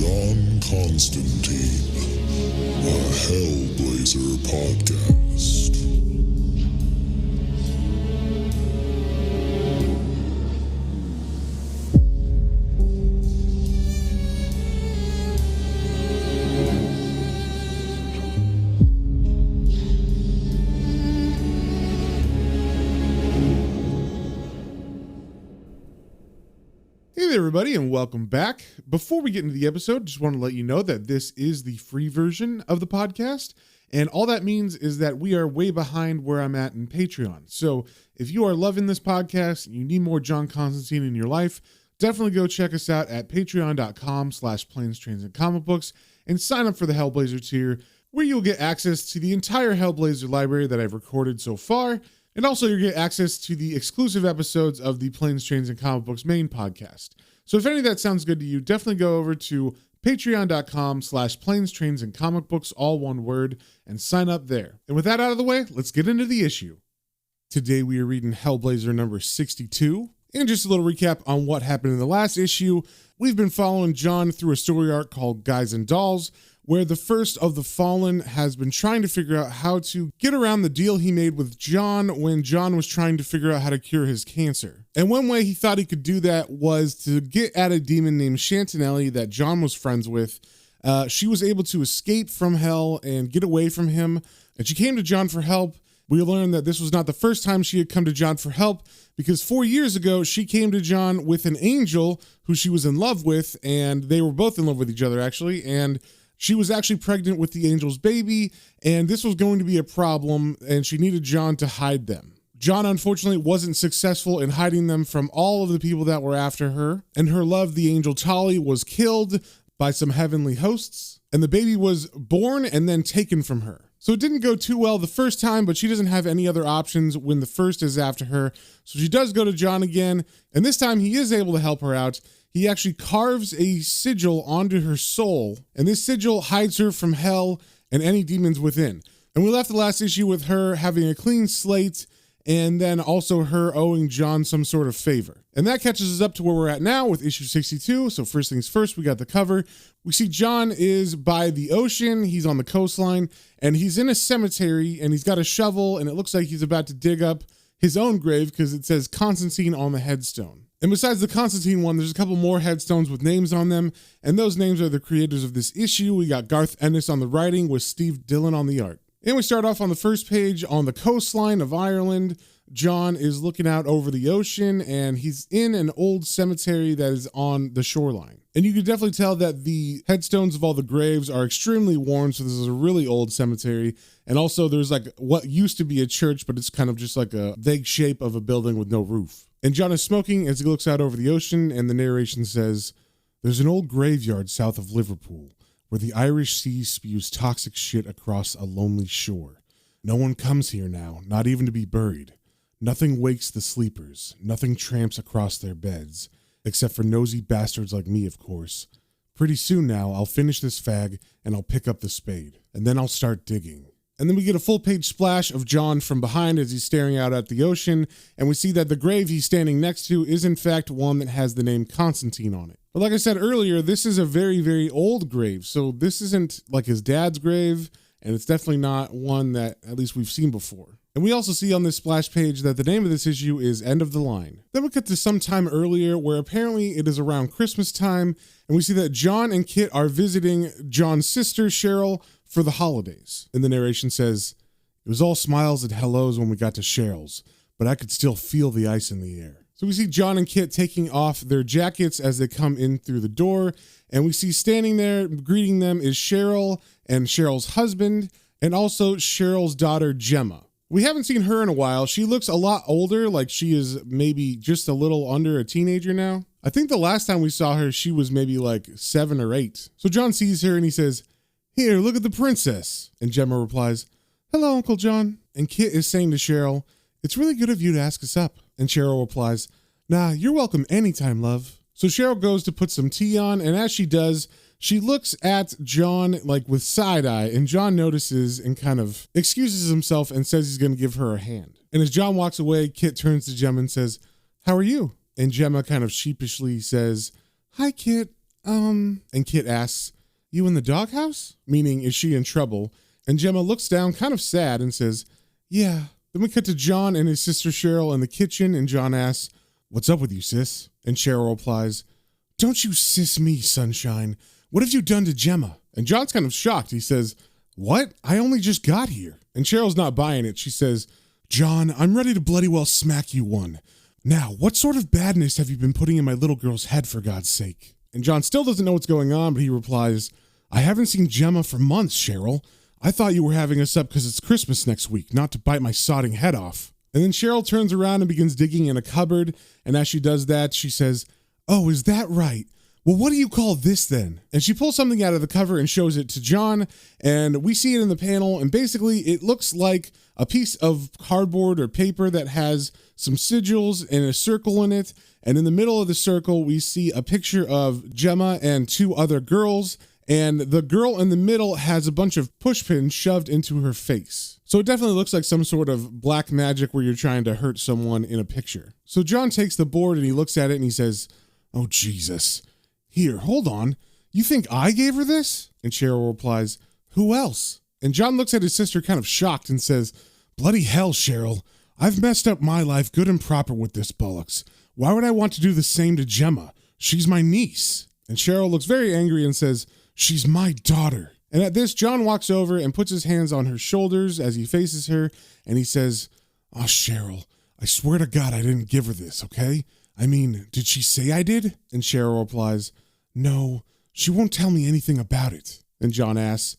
John Constantine, a Hellblazer podcast. Hey there, everybody, and welcome back. Before we get into the episode, just want to let you know that this is the free version of the podcast, and all that means is that we are way behind where I'm at in Patreon. So if you are loving this podcast and you need more John Constantine in your life, definitely go check us out at patreon.com/planes, trains, and comic books and sign up for the Hellblazer tier, where you'll get access to the entire Hellblazer library that I've recorded so far. And also you'll get access to the exclusive episodes of the Planes, Trains, and Comic Books main podcast. So if any of that sounds good to you, definitely go over to patreon.com/planes, trains, and comic books, all one word, and sign up there. And with that out of the way, let's get into the issue. Today we are reading Hellblazer number 62. And just a little recap on what happened in the last issue. We've been following John through a story arc called Guys and Dolls, where the first of the Fallen has been trying to figure out how to get around the deal he made with John when John was trying to figure out how to cure his cancer. And one way he thought he could do that was to get at a demon named Chantanelli that John was friends with. She was able to escape from hell and get away from him, and she came to John for help. We learned that this was not the first time she had come to John for help, because 4 years ago, she came to John with an angel who she was in love with, and they were both in love with each other, actually, and she was actually pregnant with the angel's baby, and this was going to be a problem, and she needed John to hide them. John, unfortunately, wasn't successful in hiding them from all of the people that were after her, and her love, the angel Tali, was killed by some heavenly hosts, and the baby was born and then taken from her. So it didn't go too well the first time, but she doesn't have any other options when the first is after her. So she does go to John again, and this time he is able to help her out. He actually carves a sigil onto her soul, and this sigil hides her from hell and any demons within. And we left the last issue with her having a clean slate, and then also her owing John some sort of favor. And that catches us up to where we're at now with issue 62. So first things first, we got the cover. We see John is by the ocean. He's on the coastline, and he's in a cemetery, and he's got a shovel, and it looks like he's about to dig up his own grave because it says Constantine on the headstone. And besides the Constantine one, there's a couple more headstones with names on them, and those names are the creators of this issue. We got Garth Ennis on the writing with Steve Dillon on the art. And we start off on the first page on the coastline of Ireland. John is looking out over the ocean, and he's in an old cemetery that is on the shoreline. And you can definitely tell that the headstones of all the graves are extremely worn, so this is a really old cemetery. And also there's like what used to be a church, but it's kind of just like a vague shape of a building with no roof. And John is smoking as he looks out over the ocean, and the narration says, "There's an old graveyard south of Liverpool, where the Irish sea spews toxic shit across a lonely shore. No one comes here now, not even to be buried. Nothing wakes the sleepers, nothing tramps across their beds, except for nosy bastards like me, of course. Pretty soon now, I'll finish this fag, and I'll pick up the spade, and then I'll start digging." And then we get a full page splash of John from behind as he's staring out at the ocean, and we see that the grave he's standing next to is in fact one that has the name Constantine on it. But like I said earlier, this is a very, very old grave, so this isn't like his dad's grave, and it's definitely not one that at least we've seen before. And we also see on this splash page that the name of this issue is End of the Line. Then we cut to some time earlier where apparently it is around Christmas time, and we see that John and Kit are visiting John's sister, Cheryl, for the holidays. And the narration says, "It was all smiles and hellos when we got to Cheryl's, but I could still feel the ice in the air." So we see John and Kit taking off their jackets as they come in through the door, and we see standing there greeting them is Cheryl and Cheryl's husband, and also Cheryl's daughter, Gemma. We haven't seen her in a while. She looks a lot older, like she is maybe just a little under a teenager now. I think the last time we saw her, she was maybe like 7 or 8. So John sees her and he says, "Here, look at the princess." And Gemma replies, "Hello, Uncle John." And Kit is saying to Cheryl, "It's really good of you to ask us up." And Cheryl replies, "Nah, you're welcome anytime, love." So Cheryl goes to put some tea on, and as she does, she looks at John like with side eye, and John notices and kind of excuses himself and says he's going to give her a hand. And as John walks away, Kit turns to Gemma and says, "How are you?" And Gemma kind of sheepishly says, "Hi, Kit. And Kit asks, you in the doghouse? Meaning, is she in trouble? And Gemma looks down kind of sad and says, yeah. Then we cut to John and his sister Cheryl in the kitchen, and John asks, what's up with you, sis? And Cheryl replies, don't you sis me, sunshine. What have you done to Gemma? And John's kind of shocked. He says, what? I only just got here. And Cheryl's not buying it. She says, John, I'm ready to bloody well smack you one. Now, what sort of badness have you been putting in my little girl's head, for God's sake? And John still doesn't know what's going on, but he replies, I haven't seen Gemma for months, Cheryl. I thought you were having us up because it's Christmas next week, not to bite my sodding head off. And then Cheryl turns around and begins digging in a cupboard, and as she does that, she says, oh, is that right? Well, what do you call this then? And she pulls something out of the cover and shows it to John, and we see it in the panel, and basically it looks like a piece of cardboard or paper that has some sigils and a circle in it, and in the middle of the circle we see a picture of Gemma and two other girls, and the girl in the middle has a bunch of push pins shoved into her face. So it definitely looks like some sort of black magic where you're trying to hurt someone in a picture. So John takes the board and he looks at it and he says, oh, Jesus. Here, hold on. You think I gave her this? And Cheryl replies, who else? And John looks at his sister kind of shocked and says, bloody hell, Cheryl. I've messed up my life good and proper with this bollocks. Why would I want to do the same to Gemma? She's my niece. And Cheryl looks very angry and says, she's my daughter. And at this, John walks over and puts his hands on her shoulders as he faces her, and he says, oh, Cheryl, I swear to God I didn't give her this, okay? I mean, did she say I did? And Cheryl replies, no, she won't tell me anything about it. And John asks,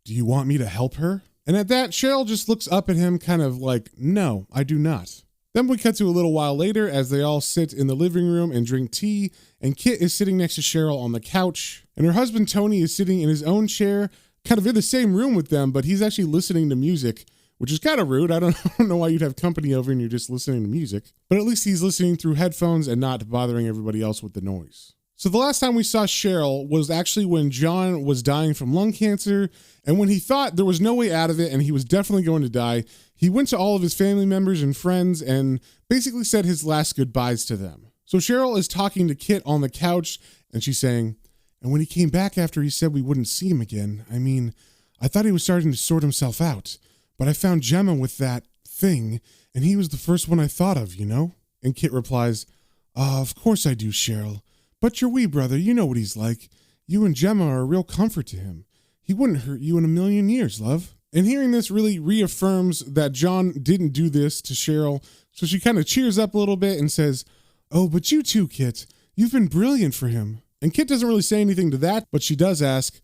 do you want me to help her? And at that, Cheryl just looks up at him kind of like, no, I do not. Then we cut to a little while later as they all sit in the living room and drink tea, and Kit is sitting next to Cheryl on the couch, and her husband Tony is sitting in his own chair, kind of in the same room with them, but he's actually listening to music, which is kind of rude. I don't know why you'd have company over and you're just listening to music, but at least he's listening through headphones and not bothering everybody else with the noise. So the last time we saw Cheryl was actually when John was dying from lung cancer, and when he thought there was no way out of it and he was definitely going to die, he went to all of his family members and friends and basically said his last goodbyes to them. So Cheryl is talking to Kit on the couch, and she's saying, and when he came back after he said we wouldn't see him again, I mean, I thought he was starting to sort himself out, but I found Gemma with that thing, and he was the first one I thought of, you know? And Kit replies, of course I do, Cheryl. But your wee brother, you know what he's like. You and Gemma are a real comfort to him. He wouldn't hurt you in a million years, love. And hearing this really reaffirms that John didn't do this to Cheryl, so she kind of cheers up a little bit and says, oh, but you too, Kit. You've been brilliant for him. And Kit doesn't really say anything to that, but she does ask,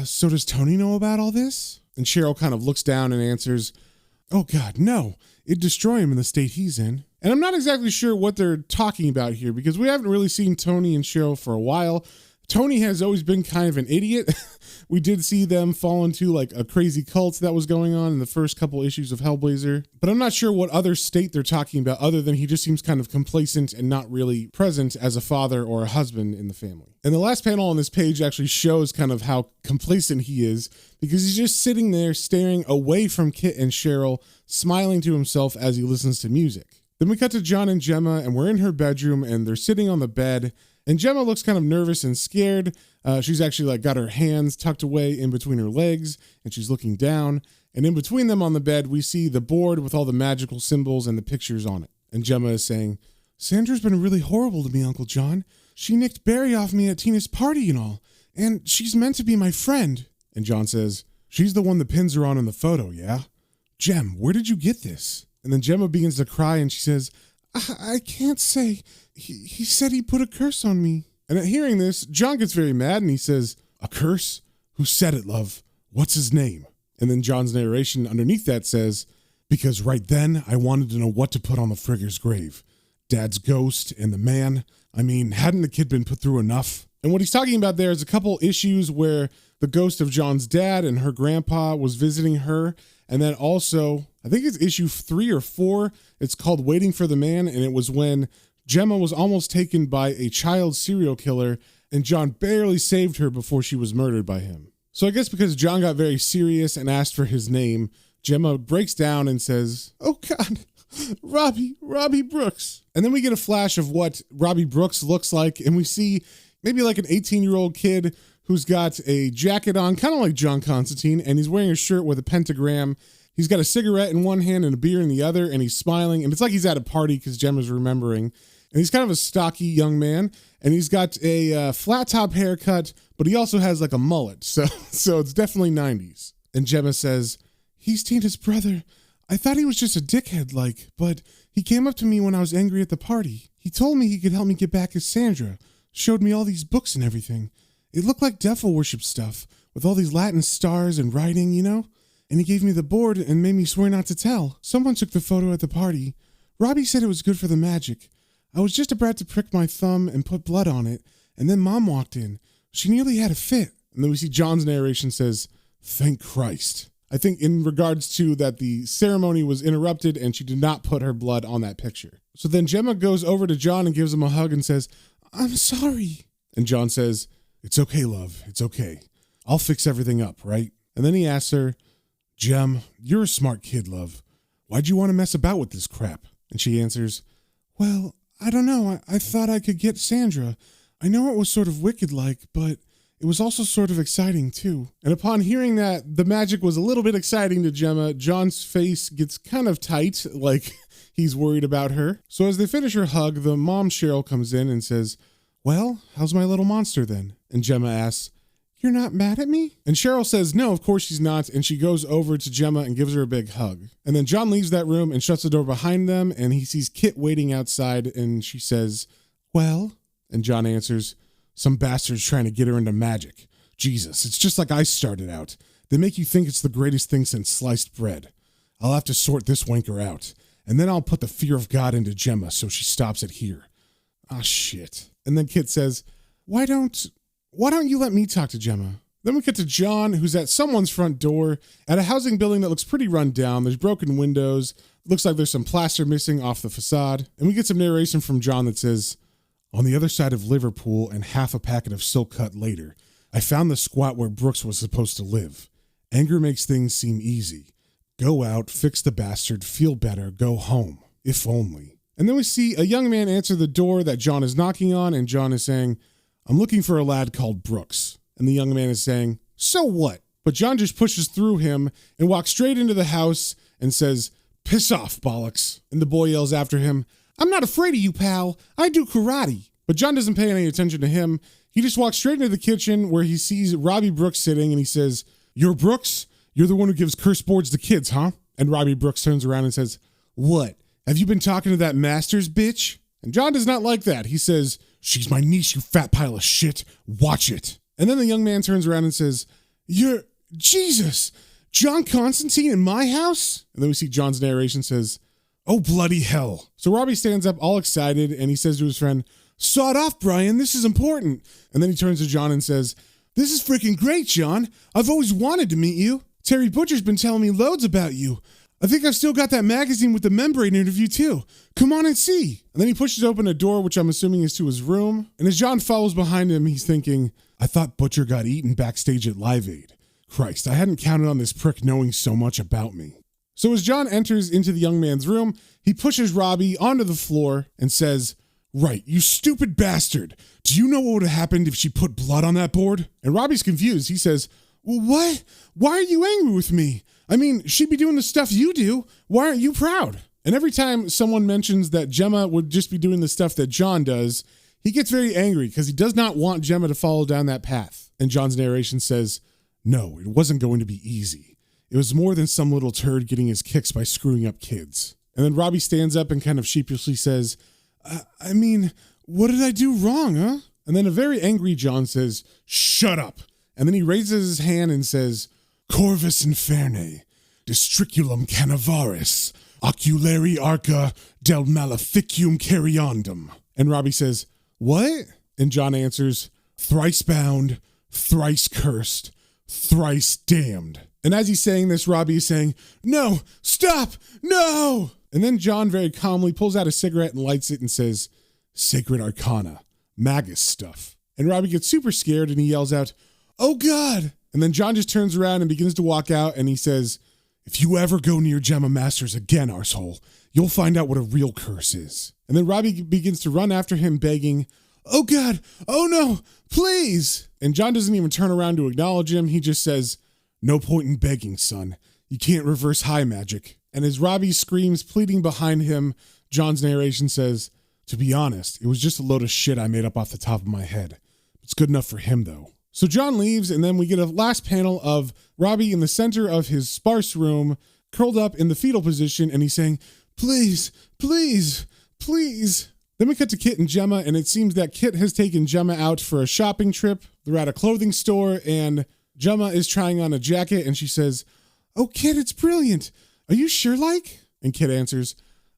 so does Tony know about all this? And Cheryl kind of looks down and answers, oh God, no. It'd destroy him in the state he's in. And I'm not exactly sure what they're talking about here because we haven't really seen Tony and Cheryl for a while. Tony has always been kind of an idiot. We did see them fall into like a crazy cult that was going on in the first couple issues of Hellblazer, but I'm not sure what other state they're talking about other than he just seems kind of complacent and not really present as a father or a husband in the family. And the last panel on this page actually shows kind of how complacent he is because he's just sitting there staring away from Kit and Cheryl, smiling to himself as he listens to music. Then we cut to John and Gemma, and we're in her bedroom, and they're sitting on the bed, and Gemma looks kind of nervous and scared. She's actually like got her hands tucked away in between her legs, and she's looking down, and in between them on the bed, we see the board with all the magical symbols and the pictures on it. And Gemma is saying, Sandra's been really horrible to me, Uncle John. She nicked Barry off me at Tina's party and all, and she's meant to be my friend. And John says, she's the one the pins are on in the photo, yeah? Gem, where did you get this? And then Gemma begins to cry and she says, I can't say. He said he put a curse on me. And at hearing this, John gets very mad and he says, a curse? Who said it, love? What's his name? And then John's narration underneath that says, because right then I wanted to know what to put on the frigger's grave. Dad's ghost and the man. I mean, hadn't the kid been put through enough? And what he's talking about there is a couple issues where the ghost of John's dad and her grandpa was visiting her. And then also, I think it's issue 3 or 4. It's called Waiting for the Man. And it was when Gemma was almost taken by a child serial killer and John barely saved her before she was murdered by him. So I guess because John got very serious and asked for his name, Gemma breaks down and says, oh God, Robbie Brooks. And then we get a flash of what Robbie Brooks looks like. And we see maybe like an 18-year-old kid who's got a jacket on, kind of like John Constantine, and he's wearing a shirt with a pentagram. He's got a cigarette in one hand and a beer in the other, and he's smiling, and it's like he's at a party because Gemma's remembering. And he's kind of a stocky young man, and he's got a flat top haircut, but he also has like a mullet, so it's definitely 90s. And Gemma says, "He's Tina's brother. I thought he was just a dickhead, but he came up to me when I was angry at the party. He told me he could help me get back at Sandra, showed me all these books and everything. It looked like devil worship stuff, with all these Latin stars and writing, you know? And he gave me the board and made me swear not to tell. Someone took the photo at the party. Robbie said it was good for the magic. I was just about to prick my thumb and put blood on it, and then Mom walked in. She nearly had a fit." And then we see John's narration says, "Thank Christ." I think in regards to that the ceremony was interrupted and she did not put her blood on that picture. So then Gemma goes over to John and gives him a hug and says, "I'm sorry." And John says, "It's okay, love. It's okay. I'll fix everything up, right?" And then he asks her, "Gem, you're a smart kid, love. Why'd you want to mess about with this crap?" And she answers, "Well, I don't know. I thought I could get Sandra. I know it was sort of wicked-like, but it was also sort of exciting, too." And upon hearing that the magic was a little bit exciting to Gemma, John's face gets kind of tight, like he's worried about her. So as they finish her hug, the mom, Cheryl, comes in and says, "Well, how's my little monster then?" And Gemma asks, "You're not mad at me?" And Cheryl says, no, of course she's not, and she goes over to Gemma and gives her a big hug. And then John leaves that room and shuts the door behind them, and he sees Kit waiting outside, and she says, "Well?" And John answers, "Some bastard's trying to get her into magic. Jesus, it's just like I started out. They make you think it's the greatest thing since sliced bread. I'll have to sort this wanker out, and then I'll put the fear of God into Gemma so she stops it here." Ah, shit. And then Kit says, Why don't you let me talk to Gemma?" Then we get to John, who's at someone's front door at a housing building that looks pretty run down. There's broken windows. Looks like there's some plaster missing off the facade. And we get some narration from John that says, "On the other side of Liverpool and half a packet of silk cut later, I found the squat where Brooks was supposed to live. Anger makes things seem easy. Go out, fix the bastard, feel better, go home. If only." And then we see a young man answer the door that John is knocking on, and John is saying, "I'm looking for a lad called Brooks." And the young man is saying, "So what?" But John just pushes through him and walks straight into the house and says, "Piss off, bollocks." And the boy yells after him, "I'm not afraid of you, pal. I do karate." But John doesn't pay any attention to him. He just walks straight into the kitchen where he sees Robbie Brooks sitting, and he says, "You're Brooks? You're the one who gives curse boards to kids, huh?" And Robbie Brooks turns around and says, "What? Have you been talking to that Masters bitch?" And John does not like that. He says, "She's my niece, you fat pile of shit. Watch it." And then the young man turns around and says, "You're Jesus, John Constantine in my house?" And then we see John's narration says, "Oh, bloody hell." So Robbie stands up all excited and he says to his friend, "Saw it off, Brian. This is important." And then he turns to John and says, "This is freaking great, John. I've always wanted to meet you. Terry Butcher's been telling me loads about you. I think I've still got that magazine with the membrane interview too. Come on and see." And then he pushes open a door, which I'm assuming is to his room. And as John follows behind him, he's thinking, "I thought Butcher got eaten backstage at Live Aid. Christ, I hadn't counted on this prick knowing so much about me." So as John enters into the young man's room, he pushes Robbie onto the floor and says, "Right, you stupid bastard. Do you know what would have happened if she put blood on that board?" And Robbie's confused. He says, "Well, what? Why are you angry with me? I mean, she'd be doing the stuff you do. Why aren't you proud?" And every time someone mentions that Gemma would just be doing the stuff that John does, he gets very angry because he does not want Gemma to follow down that path. And John's narration says, "No, it wasn't going to be easy. It was more than some little turd getting his kicks by screwing up kids." And then Robbie stands up and kind of sheepishly says, I mean, what did I do wrong, huh?" And then a very angry John says, "Shut up." And then he raises his hand and says, "Corvus inferne, districulum canavaris, oculari arca del maleficium cariondum." And Robbie says, "What?" And John answers, "Thrice bound, thrice cursed, thrice damned." And as he's saying this, Robbie is saying, "No, stop, no." And then John very calmly pulls out a cigarette and lights it and says, "Sacred Arcana, Magus stuff." And Robbie gets super scared and he yells out, "Oh God." And then John just turns around and begins to walk out and he says, "If you ever go near Gemma Masters again, arsehole, you'll find out what a real curse is." And then Robbie begins to run after him begging, "Oh God, oh no, please." And John doesn't even turn around to acknowledge him. He just says, "No point in begging, son. You can't reverse high magic." And as Robbie screams, pleading behind him, John's narration says, "To be honest, it was just a load of shit I made up off the top of my head. It's good enough for him, though." So John leaves, and then we get a last panel of Robbie in the center of his sparse room, curled up in the fetal position, and he's saying, "Please, please, please." Then we cut to Kit and Gemma, and it seems that Kit has taken Gemma out for a shopping trip. They're at a clothing store, and Gemma is trying on a jacket, and she says, "Oh, Kit, it's brilliant. Are you sure, like?" And Kit answers,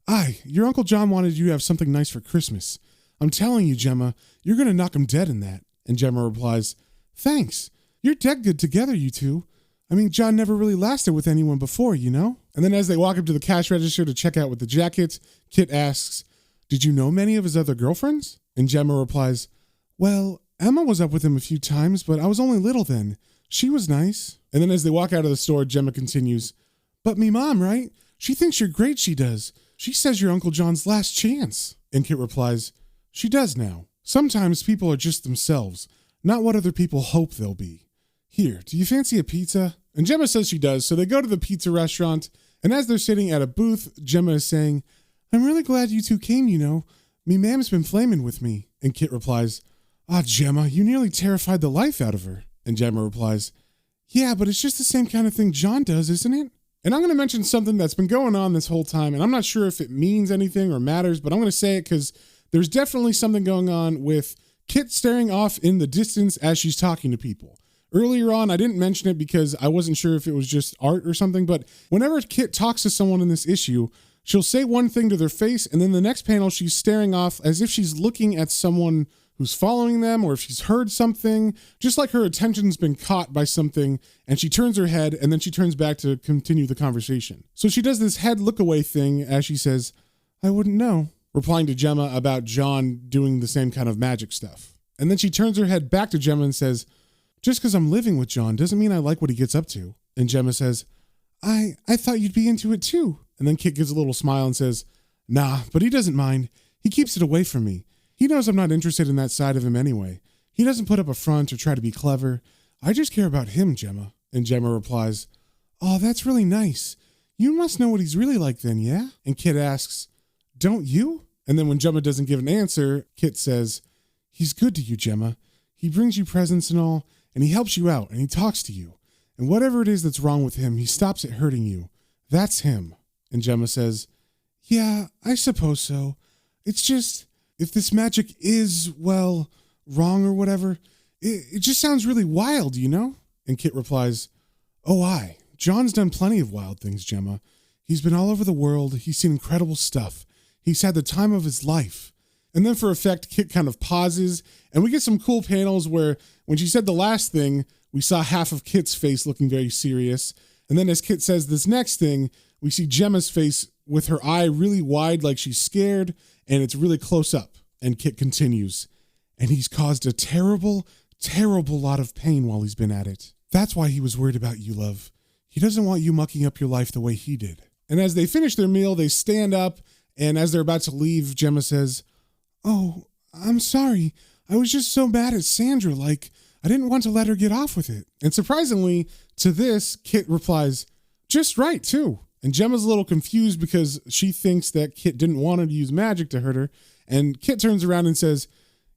"Aye, your Uncle John wanted you to have something nice for Christmas. I'm telling you, Gemma, you're going to knock him dead in that." And Gemma replies, "Thanks. You're dead good together, you two. I mean, John never really lasted with anyone before, you know?" And then as they walk up to the cash register to check out with the jacket, Kit asks, "Did you know many of his other girlfriends?" And Gemma replies, "Well, Emma was up with him a few times, but I was only little then. She was nice." And then as they walk out of the store, Gemma continues, "But me mom, right? She thinks you're great, she does. She says you're Uncle John's last chance." And Kit replies, "She does now. Sometimes people are just themselves, not what other people hope they'll be. Here, do you fancy a pizza?" And Gemma says she does, so they go to the pizza restaurant, and as they're sitting at a booth, Gemma is saying, "I'm really glad you two came, you know. Me mam's been flaming with me." And Kit replies, "Ah, Gemma, you nearly terrified the life out of her." And Gemma replies, "Yeah, but it's just the same kind of thing John does, isn't it?" And I'm going to mention something that's been going on this whole time, and I'm not sure if it means anything or matters, but I'm going to say it because there's definitely something going on with Kit staring off in the distance as she's talking to people. Earlier on, I didn't mention it because I wasn't sure if it was just art or something, but whenever Kit talks to someone in this issue, she'll say one thing to their face, and then the next panel, she's staring off as if she's looking at someone who's following them, or if she's heard something, just like her attention's been caught by something, and she turns her head, and then she turns back to continue the conversation. So she does this head look away thing as she says, "I wouldn't know," replying to Gemma about John doing the same kind of magic stuff. And then she turns her head back to Gemma and says, "Just because I'm living with John doesn't mean I like what he gets up to." And Gemma says, I thought you'd be into it too." And then Kit gives a little smile and says, "Nah, but he doesn't mind. He keeps it away from me. He knows I'm not interested in that side of him anyway. He doesn't put up a front or try to be clever. I just care about him, Gemma." And Gemma replies, "Oh, that's really nice. You must know what he's really like then, yeah?" And Kit asks, "Don't you?" And then when Gemma doesn't give an answer, Kit says, "He's good to you, Gemma. He brings you presents and all, and he helps you out, and he talks to you. And whatever it is that's wrong with him, he stops it hurting you. That's him." And Gemma says, "Yeah, I suppose so. It's just, if this magic is, well, wrong or whatever, it just sounds really wild, you know?" And Kit replies, "Oh, aye. John's done plenty of wild things, Gemma. He's been all over the world. He's seen incredible stuff. He's had the time of his life." And then for effect, Kit kind of pauses, and we get some cool panels where when she said the last thing, we saw half of Kit's face looking very serious. And then as Kit says this next thing, we see Gemma's face with her eye really wide like she's scared, and it's really close up. And Kit continues, "And he's caused a terrible, terrible lot of pain while he's been at it. That's why he was worried about you, love. He doesn't want you mucking up your life the way he did." And as they finish their meal, they stand up, and as they're about to leave, Gemma says, "Oh, I'm sorry. I was just so mad at Sandra, like, I didn't want to let her get off with it." And surprisingly, to this, Kit replies, "Just right, too." And Gemma's a little confused because she thinks that Kit didn't want her to use magic to hurt her. And Kit turns around and says,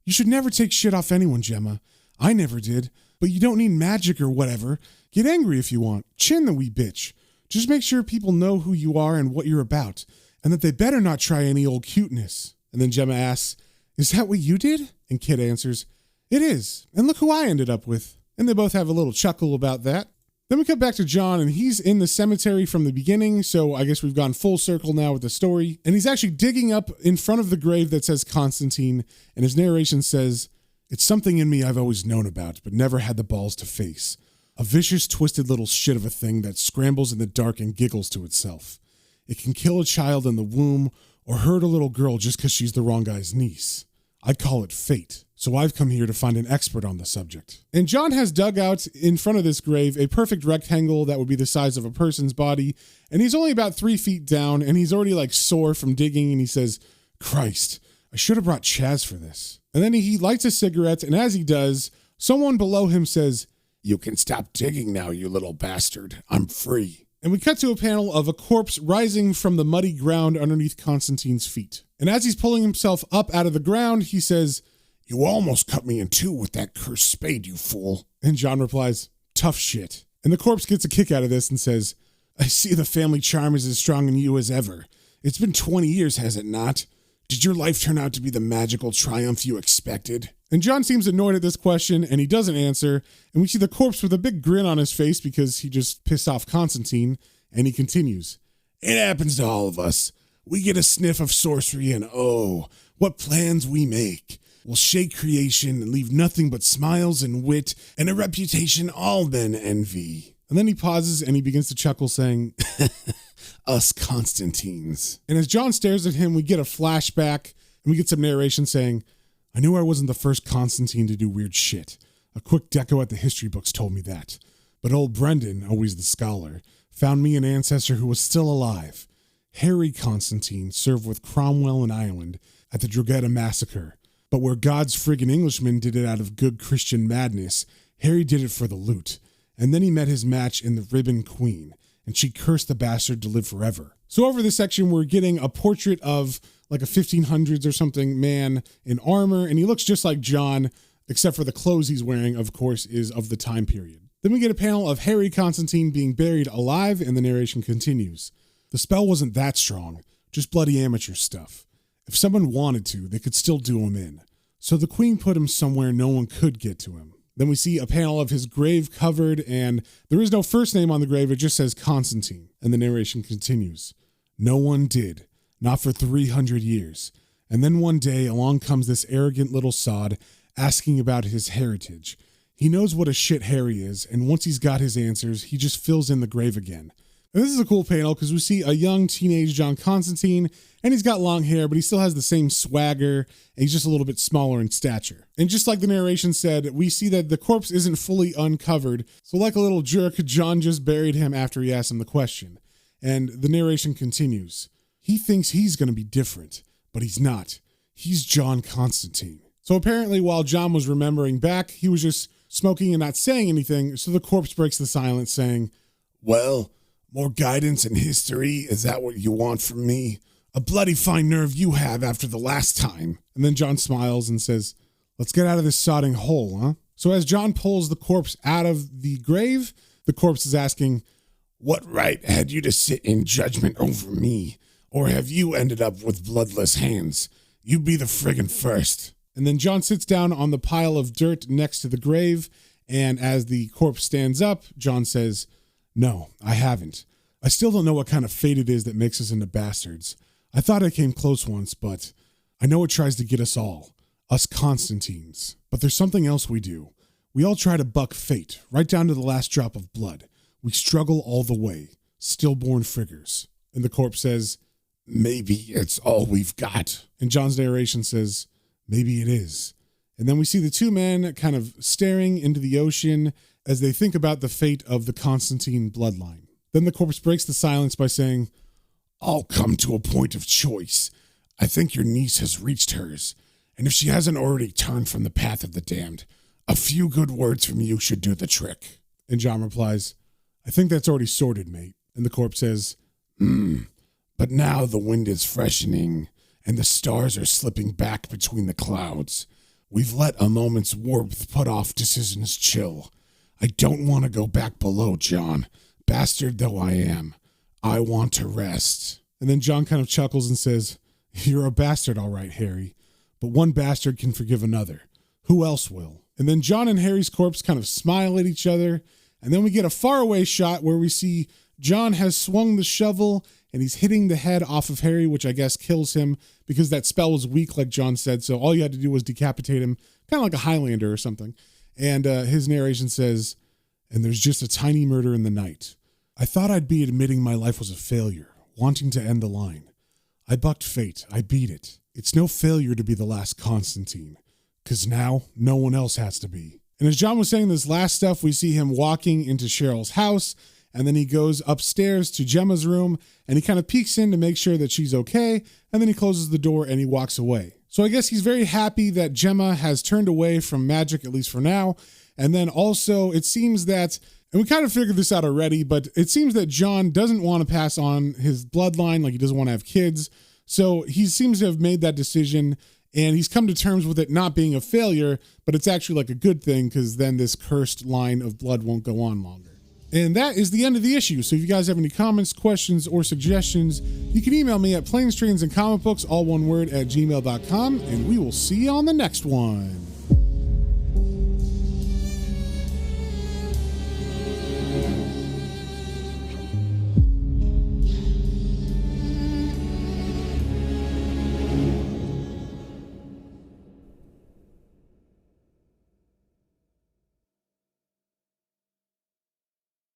"You should never take shit off anyone, Gemma. I never did. But you don't need magic or whatever. Get angry if you want. Chin the wee bitch. Just make sure people know who you are and what you're about, and that they better not try any old cuteness." And then Gemma asks, "Is that what you did?" And Kit answers, "It is. And look who I ended up with." And they both have a little chuckle about that. Then we cut back to John, and he's in the cemetery from the beginning, so I guess we've gone full circle now with the story. And he's actually digging up in front of the grave that says Constantine, and his narration says, "It's something in me I've always known about, but never had the balls to face. A vicious, twisted little shit of a thing that scrambles in the dark and giggles to itself. It can kill a child in the womb or hurt a little girl just because she's the wrong guy's niece. I call it fate. So I've come here to find an expert on the subject." And John has dug out in front of this grave a perfect rectangle that would be the size of a person's body. And he's only about 3 feet down, and he's already like sore from digging. And he says, "Christ, I should have brought Chaz for this. And then he lights a cigarette, and as he does, someone below him says, "You can stop digging now, you little bastard. I'm free." And we cut to a panel of a corpse rising from the muddy ground underneath Constantine's feet. And as he's pulling himself up out of the ground, he says, "You almost cut me in two with that cursed spade, you fool." And John replies, "Tough shit." And the corpse gets a kick out of this and says, "I see the family charm is as strong in you as ever. It's been 20 years, has it not? Did your life turn out to be the magical triumph you expected?" And John seems annoyed at this question, and he doesn't answer. And we see the corpse with a big grin on his face because he just pissed off Constantine. And he continues, "It happens to all of us. We get a sniff of sorcery and oh, what plans we make. We'll shake creation and leave nothing but smiles and wit and a reputation all men envy." And then he pauses and he begins to chuckle, saying, "Us Constantines." And as John stares at him, we get a flashback and we get some narration saying, "I knew I wasn't the first Constantine to do weird shit. A quick deco at the history books told me that. But old Brendan, always the scholar, found me an ancestor who was still alive. Harry Constantine served with Cromwell in Ireland at the Drogheda massacre. But where God's friggin' Englishman did it out of good Christian madness, Harry did it for the loot. And then he met his match in the Ribbon Queen, and she cursed the bastard to live forever." So over this section, we're getting a portrait of like a 1500s or something man in armor, and he looks just like John, except for the clothes he's wearing, of course, is of the time period. Then we get a panel of Harry Constantine being buried alive, and the narration continues. "The spell wasn't that strong, just bloody amateur stuff. If someone wanted to, they could still do him in. So the queen put him somewhere no one could get to him." Then we see a panel of his grave covered, and there is no first name on the grave, it just says Constantine. And the narration continues. "No one did, not for 300 years. And then one day along comes this arrogant little sod asking about his heritage. He knows what a shit Harry is, and once he's got his answers, he just fills in the grave again." And this is a cool panel because we see a young teenage John Constantine, and he's got long hair, but he still has the same swagger, and he's just a little bit smaller in stature. And just like the narration said, we see that the corpse isn't fully uncovered, so like a little jerk, John just buried him after he asked him the question. And the narration continues. "He thinks he's going to be different, but he's not. He's John Constantine." So apparently while John was remembering back, he was just smoking and not saying anything, so the corpse breaks the silence saying, "Well, more guidance in history? Is that what you want from me? A bloody fine nerve you have after the last time." And then John smiles and says, "Let's get out of this sodding hole, huh?" So as John pulls the corpse out of the grave, the corpse is asking, "What right had you to sit in judgment over me? Or have you ended up with bloodless hands? You be the friggin' first." And then John sits down on the pile of dirt next to the grave, and as the corpse stands up, John says, "No, I haven't. I still don't know what kind of fate it is that makes us into bastards. I thought I came close once, but I know it tries to get us all, us Constantines. But there's something else we do. We all try to buck fate, right down to the last drop of blood. We struggle all the way, stillborn friggers." And the corpse says, "Maybe it's all we've got." And John's narration says, "Maybe it is." And then we see the two men kind of staring into the ocean as they think about the fate of the Constantine bloodline. Then the corpse breaks the silence by saying, "I'll come to a point of choice. I think your niece has reached hers, and if she hasn't already turned from the path of the damned, a few good words from you should do the trick." And John replies, "I think that's already sorted, mate." And the corpse says, But now the wind is freshening, and the stars are slipping back between the clouds. We've let a moment's warmth put off decisions chill. I don't want to go back below, John. Bastard though I am, I want to rest." And then John kind of chuckles and says, "You're a bastard, all right, Harry. But one bastard can forgive another. Who else will?" And then John and Harry's corpse kind of smile at each other. And then we get a faraway shot where we see John has swung the shovel and he's hitting the head off of Harry, which I guess kills him because that spell was weak, like John said. So all you had to do was decapitate him, kind of like a Highlander or something. And his narration says, "And there's just a tiny murder in the night. I thought I'd be admitting my life was a failure, wanting to end the line. I bucked fate. I beat it. It's no failure to be the last Constantine, because now no one else has to be." And as John was saying this last stuff, we see him walking into Cheryl's house, and then he goes upstairs to Gemma's room, and he kind of peeks in to make sure that she's okay, and then he closes the door and he walks away. So I guess he's very happy that Gemma has turned away from magic, at least for now. And then also it seems that, and we kind of figured this out already, but it seems that John doesn't want to pass on his bloodline, like he doesn't want to have kids. So he seems to have made that decision, and he's come to terms with it not being a failure, but it's actually like a good thing, because then this cursed line of blood won't go on longer. And that is the end of the issue. So if you guys have any comments, questions, or suggestions, you can email me at planes, trains, and comic books, all one word, @gmail.com, and we will see you on the next one.